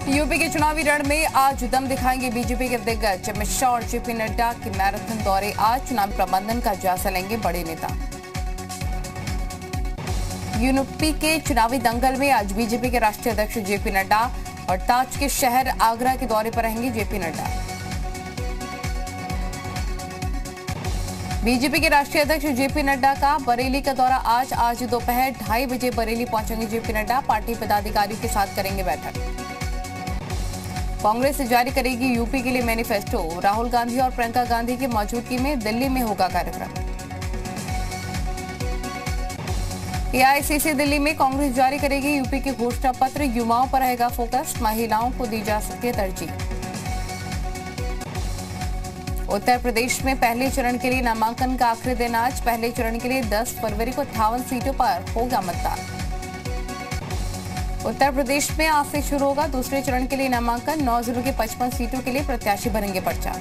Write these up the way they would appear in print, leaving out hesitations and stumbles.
UP के चुनावी रण में आज दम दिखाएंगे बीजेपी के दिग्गज अमित शाह और जेपी नड्डा के मैराथन दौरे। आज चुनाव प्रबंधन का जायजा लेंगे बड़े नेता। यूपी के चुनावी दंगल में आज बीजेपी के राष्ट्रीय अध्यक्ष जेपी नड्डा और ताज के शहर आगरा के दौरे पर रहेंगे जेपी नड्डा। बीजेपी के राष्ट्रीय अध्यक्ष जेपी नड्डा का बरेली का दौरा आज दोपहर 2:30 बजे बरेली पहुंचेंगे जेपी नड्डा। पार्टी पदाधिकारियों के साथ करेंगे बैठक। कांग्रेस जारी करेगी यूपी के लिए मैनिफेस्टो। राहुल गांधी और प्रियंका गांधी की मौजूदगी में दिल्ली में होगा कार्यक्रम। एआईसीसी दिल्ली में कांग्रेस जारी करेगी यूपी के घोषणा पत्र। युवाओं पर रहेगा फोकस, महिलाओं को दी जा सकती है तरजीह। उत्तर प्रदेश में पहले चरण के लिए नामांकन का आखिरी दिन आज। पहले चरण के लिए 10 फरवरी को 58 सीटों पर होगा मतदान। उत्तर प्रदेश में आज से शुरू होगा दूसरे चरण के लिए नामांकन। 9 जिलों के 55 सीटों के लिए प्रत्याशी भरेंगे पर्चा।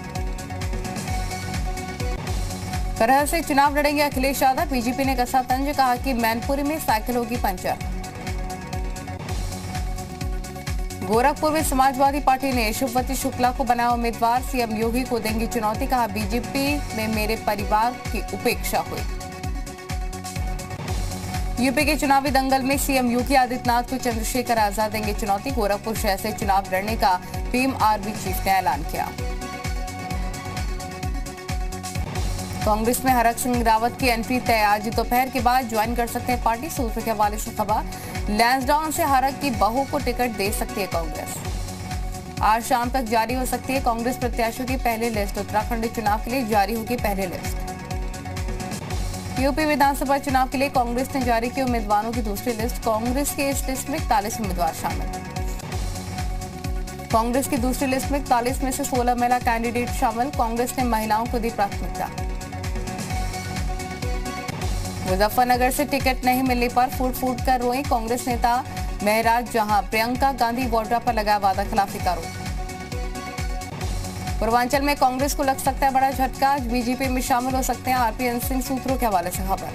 करहल से चुनाव लड़ेंगे अखिलेश यादव। बीजेपी ने कसा तंज, कहा कि मैनपुरी में साइकिल होगी पंचर। गोरखपुर में समाजवादी पार्टी ने शुभवती शुक्ला को बनाया उम्मीदवार। सीएम योगी को देंगी चुनौती, कहा बीजेपी में मेरे परिवार की उपेक्षा हुई। यूपी के चुनावी दंगल में सीएम योगी आदित्यनाथ को चंद्रशेखर आजाद देंगे चुनौती। गोरखपुर शहर से चुनाव लड़ने का पीएमआरबी चीफ ने ऐलान किया। कांग्रेस में हरक सिंह रावत की एंट्री तय। आज दोपहर के बाद ज्वाइन कर सकते हैं पार्टी। सूत्र के हवाले से खबर। लैंसडाउन से हरक की बहू को टिकट दे सकती है कांग्रेस। आज शाम तक जारी हो सकती है कांग्रेस प्रत्याशियों की पहली लिस्ट। उत्तराखंड चुनाव के लिए जारी होगी पहली लिस्ट। यूपी विधानसभा चुनाव के लिए कांग्रेस ने जारी की उम्मीदवारों की दूसरी लिस्ट। कांग्रेस के इस लिस्ट में 41 उम्मीदवार शामिल। कांग्रेस की दूसरी लिस्ट में 41 में से 16 महिला कैंडिडेट शामिल। कांग्रेस ने महिलाओं को दी प्राथमिकता। मुजफ्फरनगर से टिकट नहीं मिलने पर फूट कर रोए कांग्रेस नेता महराज जहां। प्रियंका गांधी वाड्रा पर लगाया वादा खिलाफी का आरोप। पूर्वांचल में कांग्रेस को लग सकता है बड़ा झटका। आज बीजेपी में शामिल हो सकते हैं आरपीएन सिंह। सूत्रों के हवाले से खबर।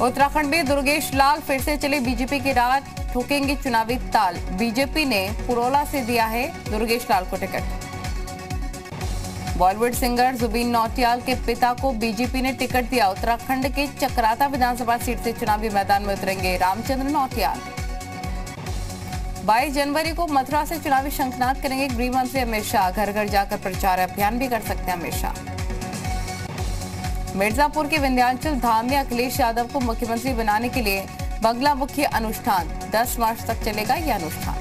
उत्तराखंड में दुर्गेश लाल फिर से चले बीजेपी की राह, ठोकेंगे चुनावी ताल। बीजेपी ने पुरोला से दिया है दुर्गेश लाल को टिकट। बॉलीवुड सिंगर जुबीन नौटियाल के पिता को बीजेपी ने टिकट दिया। उत्तराखंड के चक्राता विधानसभा सीट से चुनावी मैदान में उतरेंगे रामचंद्र नौटियाल। 22 जनवरी को मथुरा से चुनावी शंखनाद करेंगे गृह मंत्री अमित शाह। घर घर जाकर प्रचार अभियान भी कर सकते हैं अमित शाह। मिर्जापुर के विंध्याचल धाम में अखिलेश यादव को मुख्यमंत्री बनाने के लिए बगलामुखी अनुष्ठान। 10 मार्च तक चलेगा यह अनुष्ठान।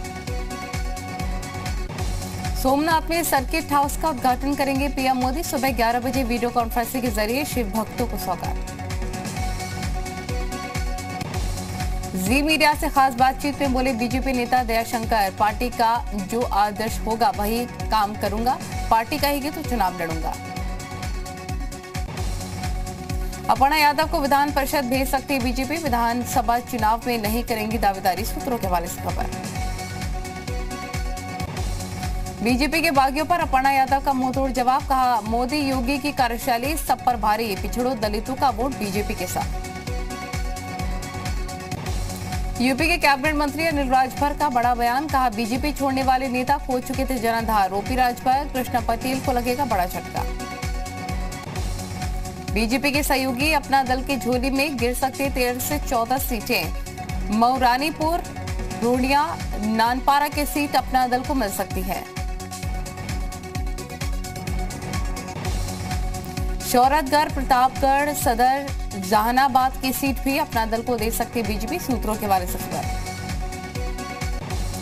सोमनाथ में सर्किट हाउस का उद्घाटन करेंगे पीएम मोदी। सुबह 11 बजे वीडियो कॉन्फ्रेंसिंग के जरिए शिव भक्तों को सौगात। जी मीडिया से खास बातचीत में बोले बीजेपी नेता दयाशंकर। पार्टी का जो आदर्श होगा वही काम करूंगा। पार्टी कहेगी तो चुनाव लड़ूंगा। अपर्णा यादव को विधान परिषद भेज सकती है बीजेपी। विधानसभा चुनाव में नहीं करेंगी दावेदारी। सूत्रों के हवाले से खबर। बीजेपी के बागियों पर अपर्णा यादव का मुंहतोड़ जवाब, कहा मोदी योगी की कार्यशैली सब पर भारी। पिछड़ों दलितों का वोट बीजेपी के साथ। यूपी के कैबिनेट मंत्री अनिल राजभर का बड़ा बयान, कहा बीजेपी छोड़ने वाले नेता खो चुके थे जनाधार। ओपी राजभर कृष्णा पटेल को लगेगा बड़ा झटका। बीजेपी के सहयोगी अपना दल की झोली में गिर सकते 13 से 14 सीटें। मऊरानीपुर, रोडिया, नानपारा की सीट अपना दल को मिल सकती है। शौरतगढ़, प्रतापगढ़, सदर, जहानाबाद की सीट भी अपना दल को दे सकती है बीजेपी। सूत्रों के हवाले से खबर।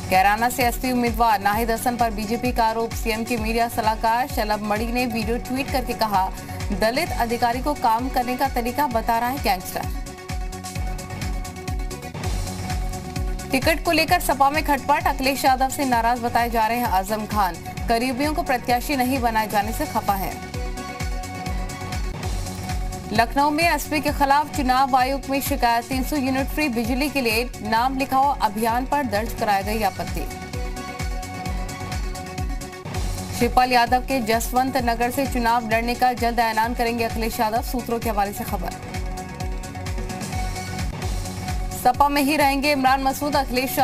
कैराना से एसपी उम्मीदवार नाहिद हसन पर बीजेपी का आरोप। सीएम के मीडिया सलाहकार शलभ मणि ने वीडियो ट्वीट करके कहा दलित अधिकारी को काम करने का तरीका बता रहा है गैंगस्टर। टिकट को लेकर सपा में खटपट। अखिलेश यादव से नाराज बताए जा रहे हैं आजम खान। करीबियों को प्रत्याशी नहीं बनाए जाने से खफा है। लखनऊ में एसपी के खिलाफ चुनाव आयोग में शिकायत। 300 यूनिट फ्री बिजली के लिए नाम लिखाओ अभियान पर दर्ज कराई गई आपत्ति। शिवपाल यादव के जसवंत नगर से चुनाव लड़ने का जल्द ऐलान करेंगे अखिलेश यादव। सूत्रों के हवाले से खबर। सपा में ही रहेंगे इमरान मसूद। अखिलेश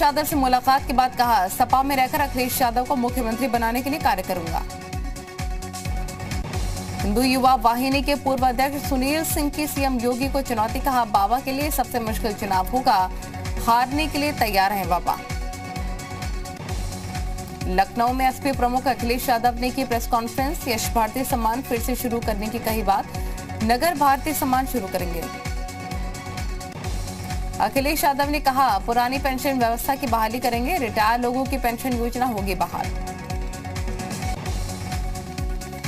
यादव से मुलाकात के बाद कहा, सपा में रहकर अखिलेश यादव को मुख्यमंत्री बनाने के लिए कार्य करूंगा। हिंदू युवा वाहिनी के पूर्व अध्यक्ष सुनील सिंह की सीएम योगी को चुनौती। कहा, बाबा के लिए सबसे मुश्किल चुनाव होगा, हारने के लिए तैयार हैं बाबा। लखनऊ में एसपी प्रमुख अखिलेश यादव ने की प्रेस कॉन्फ्रेंस। यश भारतीय सम्मान फिर से शुरू करने की कही बात, नगर भारतीय सम्मान शुरू करेंगे। अखिलेश यादव ने कहा, पुरानी पेंशन व्यवस्था की बहाली करेंगे, रिटायर लोगों की पेंशन योजना होगी बहाल।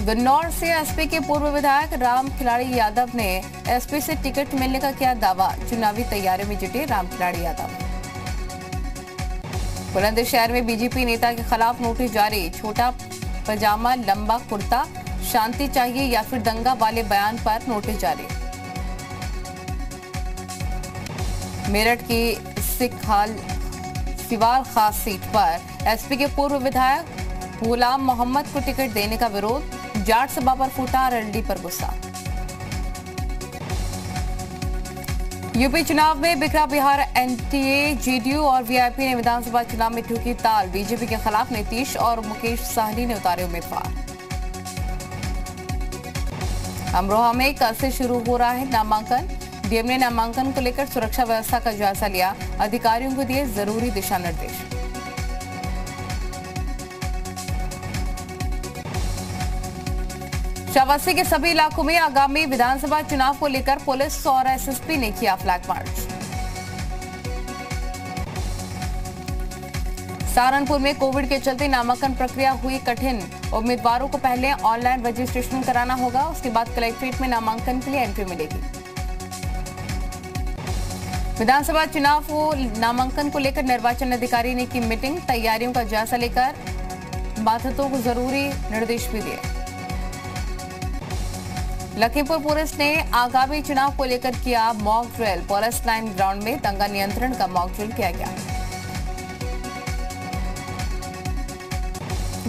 बिन्नौर से एसपी के पूर्व विधायक राम खिलाड़ी यादव ने एसपी से टिकट मिलने का किया दावा। चुनावी तैयारियों में जुटे राम खिलाड़ी यादव। बुलंदशहर में बीजेपी नेता के खिलाफ नोटिस जारी। छोटा पजामा, लंबा कुर्ता, शांति चाहिए या फिर दंगा वाले बयान पर नोटिस जारी। मेरठ की सिवाल खास सीट पर एसपी के पूर्व विधायक गुलाम मोहम्मद को टिकट देने का विरोध। जाट सभा पर फूटा आरएलडी पर गुस्सा। यूपी चुनाव में बिखरा बिहार। एनडीए, जेडीयू और वीआईपी ने विधानसभा चुनाव में ठोकी ताल। बीजेपी के खिलाफ नीतीश और मुकेश साहनी ने उतारे उम्मीदवार। अमरोहा में कल से शुरू हो रहा है नामांकन। डीएम ने नामांकन को लेकर सुरक्षा व्यवस्था का जायजा लिया। अधिकारियों को दिए जरूरी दिशा निर्देश। शाबाशी के सभी इलाकों में आगामी विधानसभा चुनाव को लेकर पुलिस और एसएसपी ने किया फ्लैग मार्च। सहारनपुर में कोविड के चलते नामांकन प्रक्रिया हुई कठिन। उम्मीदवारों को पहले ऑनलाइन रजिस्ट्रेशन कराना होगा, उसके बाद कलेक्ट्रेट में नामांकन के लिए एंट्री मिलेगी। विधानसभा चुनाव को नामांकन को लेकर निर्वाचन अधिकारी ने की मीटिंग। तैयारियों का जायजा लेकर बाधितों को जरूरी निर्देश भी दिए। लखीमपुर पुलिस ने आगामी चुनाव को लेकर किया mock drill. Police line ground में दंगा नियंत्रण का मॉक ड्रिल किया गया।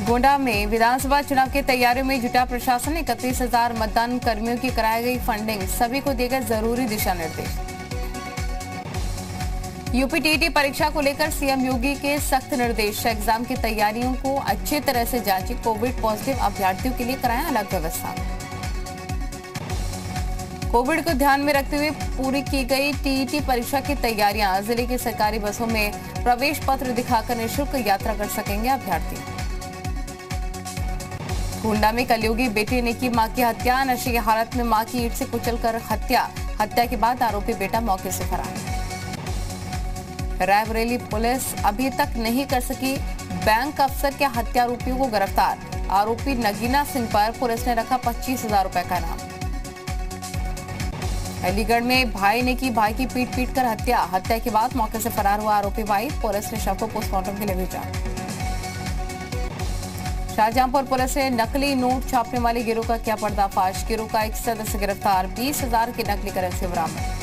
गोंडा में विधानसभा चुनाव की तैयारियों में जुटा प्रशासन। 31,000 मतदान कर्मियों की कराई गई फंडिंग। सभी को दिए गए जरूरी दिशा निर्देश। यूपी टीईटी परीक्षा को लेकर सीएम योगी के सख्त निर्देश। एग्जाम की तैयारियों को अच्छी तरह से जांची। कोविड पॉजिटिव अभ्यर्थियों के लिए कराएं अलग व्यवस्था। कोविड को ध्यान में रखते हुए पूरी की गई टीईटी परीक्षा की तैयारियां। जिले की सरकारी बसों में प्रवेश पत्र दिखाकर निःशुल्क यात्रा कर सकेंगे अभ्यर्थी। गोंडा में कलयुगी बेटे ने की मां की हत्या। नशे की हालत में मां की ईंट से कुचलकर हत्या। हत्या के बाद आरोपी बेटा मौके से फरार। रायबरेली पुलिस अभी तक नहीं कर सकी बैंक अफसर के हत्यारोपियों को गिरफ्तार। आरोपी नगीना सिंह पर पुलिस ने रखा 25,000 रुपए का इनाम। अलीगढ़ में भाई ने की भाई की पीट कर हत्या। हत्या के बाद मौके से फरार हुआ आरोपी भाई। पुलिस ने शव को पोस्टमार्टम के लिए भेजा। शाहजहांपुर पुलिस ने नकली नोट छापने वाले गिरोह का किया पर्दाफाश। गिरोह का एक सदस्य गिरफ्तार। 20,000 के नकली करेंसी बरामद।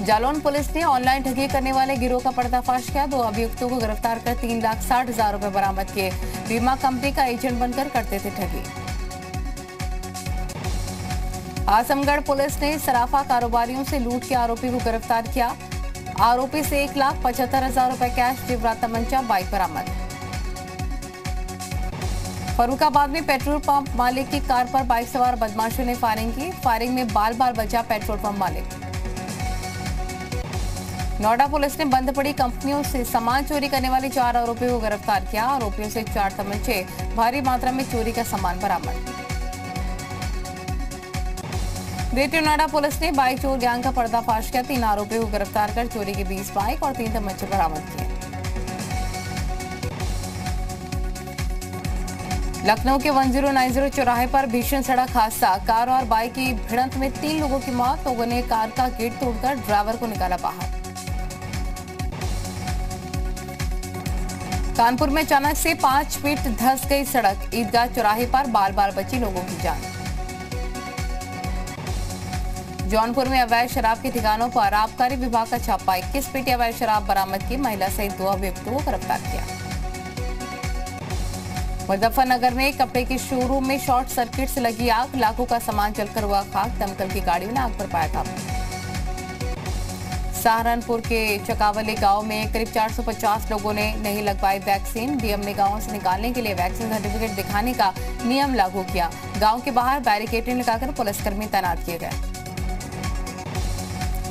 जालौन पुलिस ने ऑनलाइन ठगी करने वाले गिरोह का पर्दाफाश किया। 2 अभियुक्तों को गिरफ्तार कर 3,60,000 रुपए बरामद किए। बीमा कंपनी का एजेंट बनकर करते थे ठगी। आजमगढ़ पुलिस ने सराफा कारोबारियों से लूट के आरोपी को गिरफ्तार किया। आरोपी से 1,75,000 रुपए कैश, जेवरात, तमंचा, बाइक बरामद। फर्रुखाबाद में पेट्रोल पंप मालिक की कार पर बाइक सवार बदमाशों ने फायरिंग की। फायरिंग में बाल बाल बचा पेट्रोल पंप मालिक। नोएडा पुलिस ने बंद पड़ी कंपनियों से सामान चोरी करने वाले 4 आरोपियों को गिरफ्तार किया। आरोपियों से 4 तमंचे, भारी मात्रा में चोरी का सामान बरामद। ग्रेटर नोएडा पुलिस ने बाइक चोर गैंग का पर्दाफाश किया। 3 आरोपियों को गिरफ्तार कर चोरी की 20 बाइक और 3 तमंचे बरामद किए। लखनऊ के 1090 चौराहे पर भीषण सड़क हादसा। कार और बाइक की भिड़ंत में 3 लोगों की मौत। लोगों ने कार का गेट तोड़कर ड्राइवर को निकाला बाहर। कानपुर में अचानक से 5 फीट धंस गई सड़क। ईदगाह चौराहे पर बाल बाल बची लोगों की जान। जौनपुर में अवैध शराब के ठिकानों पर आबकारी विभाग का छापा। 21 पेटी अवैध शराब बरामद की। महिला सहित 2 अभियुक्तों को गिरफ्तार किया। मुजफ्फरनगर में कपड़े के शोरूम में शॉर्ट सर्किट से लगी आग, लाखों का सामान जलकर हुआ खाक, दमकल की गाड़ियों ने आग पर पाया काबू। सहारनपुर के चकावली गांव में करीब 450 लोगों ने नहीं लगवाई वैक्सीन। डीएम ने गांवों से निकालने के लिए वैक्सीन सर्टिफिकेट दिखाने का नियम लागू किया। गांव के बाहर बैरिकेडिंग लगाकर पुलिसकर्मी तैनात किए गए।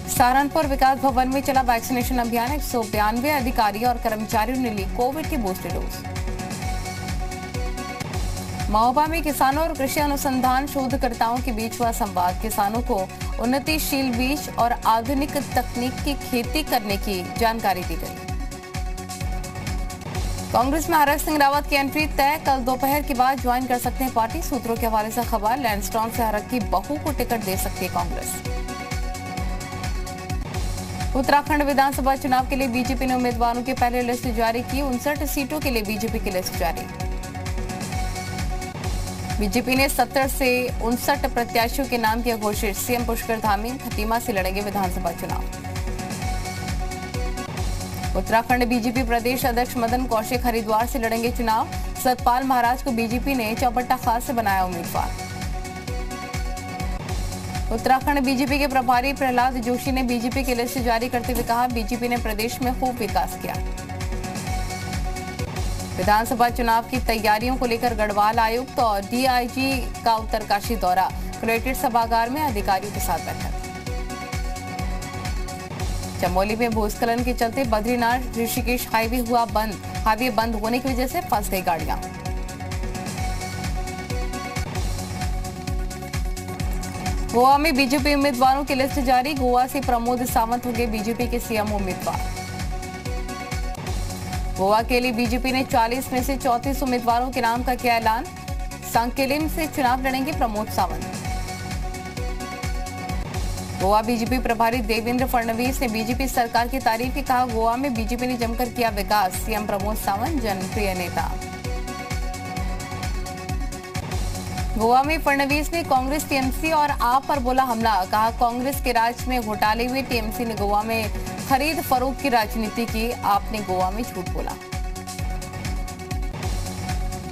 सहारनपुर विकास भवन में चला वैक्सीनेशन अभियान। 192 अधिकारी और कर्मचारियों ने ली कोविड की बूस्टर डोज। महोबा में किसानों और कृषि अनुसंधान शोधकर्ताओं के बीच हुआ संवाद। किसानों को उन्नतिशील बीज और आधुनिक तकनीक की खेती करने की जानकारी दी गई। कांग्रेस में हरक सिंह रावत की एंट्री तय, कल दोपहर के बाद ज्वाइन कर सकते हैं पार्टी। सूत्रों के हवाले से खबर, लैंसडाउन से हरक की बहू को टिकट दे सकती है कांग्रेस। उत्तराखंड विधानसभा चुनाव के लिए बीजेपी ने उम्मीदवारों की पहली लिस्ट जारी की। 59 सीटों के लिए बीजेपी की लिस्ट जारी। बीजेपी ने 70 से 59 प्रत्याशियों के नाम किया घोषित। सीएम पुष्कर धामी खटीमा से लड़ेंगे विधानसभा चुनाव। उत्तराखंड बीजेपी प्रदेश अध्यक्ष मदन कौशिक हरिद्वार से लड़ेंगे चुनाव। सतपाल महाराज को बीजेपी ने चौबट्टा खास से बनाया उम्मीदवार। उत्तराखंड बीजेपी के प्रभारी प्रहलाद जोशी ने बीजेपी की लिस्ट जारी करते हुए कहा, बीजेपी ने प्रदेश में खूब विकास किया। विधानसभा चुनाव की तैयारियों को लेकर गढ़वाल आयुक्त और डीआईजी का उत्तरकाशी दौरा। कलेक्ट्रेट सभागार में अधिकारियों के साथ बैठक। चमोली में भूस्खलन के चलते बद्रीनाथ ऋषिकेश हाईवे हुआ बंद। हाईवे बंद होने की वजह से फंस गई गाड़ियां। गोवा में बीजेपी उम्मीदवारों की लिस्ट जारी। गोवा से प्रमोद सावंत होंगे बीजेपी के सीएम उम्मीदवार। गोवा के लिए बीजेपी ने 40 में से 34 उम्मीदवारों के नाम का किया ऐलान। सांकेलिम से चुनाव लड़ेंगे प्रमोद सावंत। गोवा बीजेपी प्रभारी देवेंद्र फडणवीस ने बीजेपी सरकार की तारीफ की, कहा गोवा में बीजेपी ने जमकर किया विकास। सीएम प्रमोद सावंत जनप्रिय नेता। गोवा में फडणवीस ने कांग्रेस, टीएमसी और आप पर बोला हमला। कहा कांग्रेस के राज में घोटाले हुए, टीएमसी ने गोवा में खरीद फरोख्त की राजनीति की, आपने गोवा में झूठ बोला।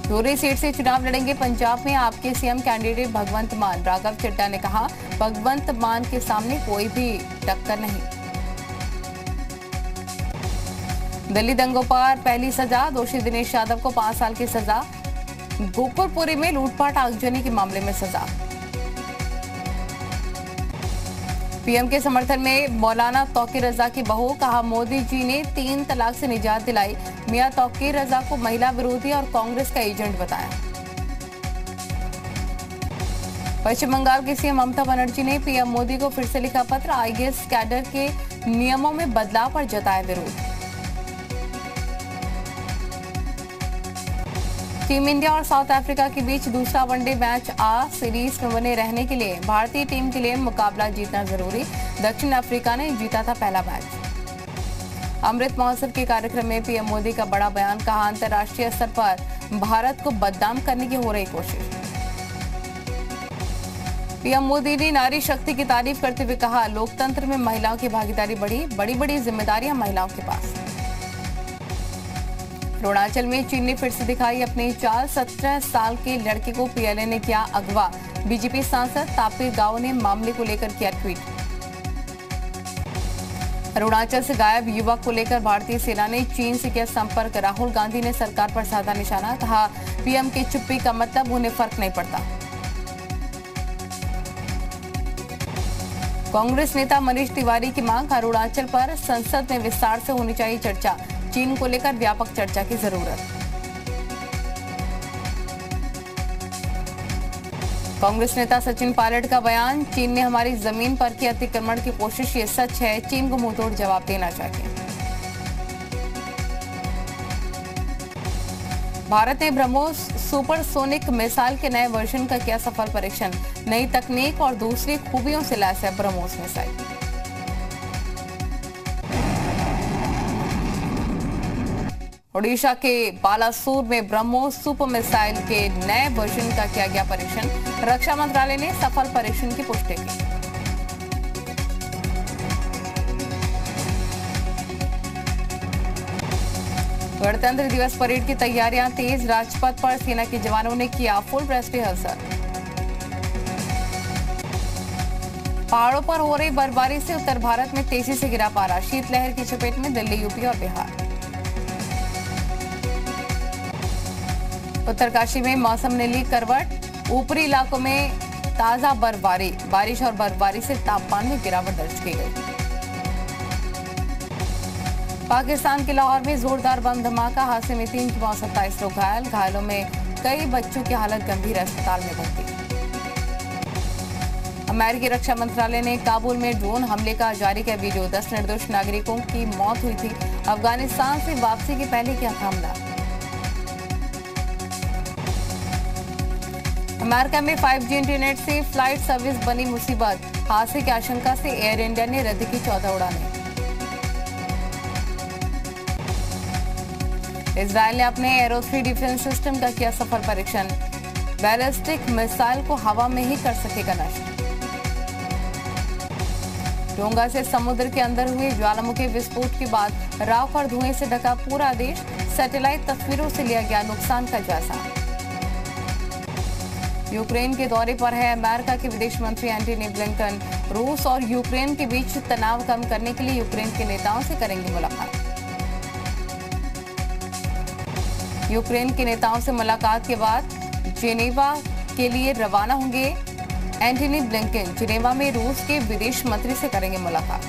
धोरी सीट से चुनाव लड़ेंगे पंजाब में आपके सीएम कैंडिडेट भगवंत मान। राघव चड्ढा ने कहा भगवंत मान के सामने कोई भी टक्कर नहीं। दिल्ली दंगों पर पहली सजा, दोषी दिनेश यादव को 5 साल की सजा। गोकुलपुरी में लूटपाट आगजनी के मामले में सजा। पीएम के समर्थन में मौलाना तौकीर रजा की बहू। कहा मोदी जी ने 3 तलाक से निजात दिलाई। मियां तौकीर रजा को महिला विरोधी और कांग्रेस का एजेंट बताया। पश्चिम बंगाल की सीएम ममता बनर्जी ने पीएम मोदी को फिर से लिखा पत्र। आईएएस कैडर के नियमों में बदलाव पर जताया विरोध। टीम इंडिया और साउथ अफ्रीका के बीच दूसरा वनडे मैच आज। सीरीज में बने रहने के लिए भारतीय टीम के लिए मुकाबला जीतना जरूरी। दक्षिण अफ्रीका ने जीता था पहला मैच। अमृत महोत्सव के कार्यक्रम में पीएम मोदी का बड़ा बयान। कहा अंतर्राष्ट्रीय स्तर पर भारत को बदनाम करने की हो रही कोशिश। पीएम मोदी ने नारी शक्ति की तारीफ करते हुए कहा लोकतंत्र में महिलाओं की भागीदारी बढ़ी, बड़ी बड़ी जिम्मेदारियां महिलाओं के पास। अरुणाचल में चीन ने फिर से दिखाई अपनी चाल। 17 साल के लड़के को पीएलए ने किया अगवा। बीजेपी सांसद तापिर गाव ने मामले को लेकर किया ट्वीट। अरुणाचल से गायब युवक को लेकर भारतीय सेना ने चीन से किया संपर्क। राहुल गांधी ने सरकार पर साधा निशाना। कहा पीएम की चुप्पी का मतलब उन्हें फर्क नहीं पड़ता। कांग्रेस नेता मनीष तिवारी की मांग। अरुणाचल पर संसद में विस्तार से होनी चाहिए चर्चा। चीन को लेकर व्यापक चर्चा की जरूरत। कांग्रेस नेता सचिन पायलट का बयान। चीन ने हमारी जमीन पर की अतिक्रमण की कोशिश, ये सच है। चीन को मुंहतोड़ जवाब देना चाहिए। भारत ने ब्रह्मोस सुपरसोनिक मिसाइल के नए वर्जन का किया सफल परीक्षण। नई तकनीक और दूसरी खूबियों से लैस है ब्रह्मोस मिसाइल। ओडिशा के बालासोर में ब्रह्मोस सुपर मिसाइल के नए वर्जन का किया गया परीक्षण। रक्षा मंत्रालय ने सफल परीक्षण की पुष्टि की। गणतंत्र दिवस परेड की तैयारियां तेज, राजपथ पर सेना के जवानों ने किया फुल ड्रेस रिहर्सल। पहाड़ों पर हो रही बर्फबारी से उत्तर भारत में तेजी से गिरा पारा, शीतलहर की चपेट में दिल्ली, यूपी और बिहार। उत्तरकाशी में मौसम ने ली करवट, ऊपरी इलाकों में ताजा बर्फबारी, बारिश और बर्फबारी से तापमान में गिरावट दर्ज की गई। पाकिस्तान के लाहौर में जोरदार बम धमाका, हादसे में 3 की मौत, 27 लोग घायल, घायलों में कई बच्चों की हालत गंभीर, अस्पताल में भर्ती। अमेरिकी रक्षा मंत्रालय ने काबुल में ड्रोन हमले का जारी किया वीडियो, 10 निर्दोष नागरिकों की मौत हुई थी। अफगानिस्तान से वापसी के पहले किया हमला। अमेरिका में 5G इंटरनेट से फ्लाइट सर्विस बनी मुसीबत, हादसे की आशंका से एयर इंडिया ने रद्द की 14 उड़ानें। इजरायल ने अपने एरो 3 डिफेंस सिस्टम का किया सफल परीक्षण, बैलिस्टिक मिसाइल को हवा में ही कर सकेगा नष्ट। डोंगा से समुद्र के अंदर हुए ज्वालामुखी विस्फोट के बाद राख और धुएं से ढका पूरा देश, सैटेलाइट तस्वीरों से लिया गया नुकसान का जायजा। यूक्रेन के दौरे पर है अमेरिका के विदेश मंत्री एंटनी ब्लिंकन, रूस और यूक्रेन के बीच तनाव कम करने के लिए यूक्रेन के नेताओं से करेंगे मुलाकात। यूक्रेन के नेताओं से मुलाकात के बाद जेनेवा के लिए रवाना होंगे एंटनी ब्लिंकन, जिनेवा में रूस के विदेश मंत्री से करेंगे मुलाकात।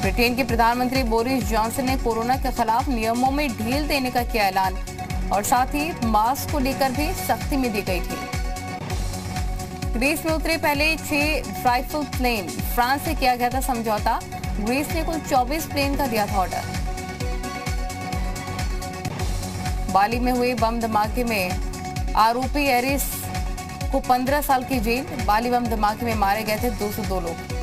ब्रिटेन के प्रधानमंत्री बोरिस जॉनसन ने कोरोना के खिलाफ नियमों में ढील देने का किया ऐलान और साथ ही मास्क को लेकर भी सख्ती में दी गई थी। ग्रीस में उतरे पहले 6 राइफल प्लेन, फ्रांस से किया गया था समझौता, ग्रीस ने कुल 24 प्लेन का दिया था ऑर्डर। बाली में हुए बम धमाके में आरोपी एरिस को 15 साल की जेल, बाली बम धमाके में मारे गए थे 202 लोग।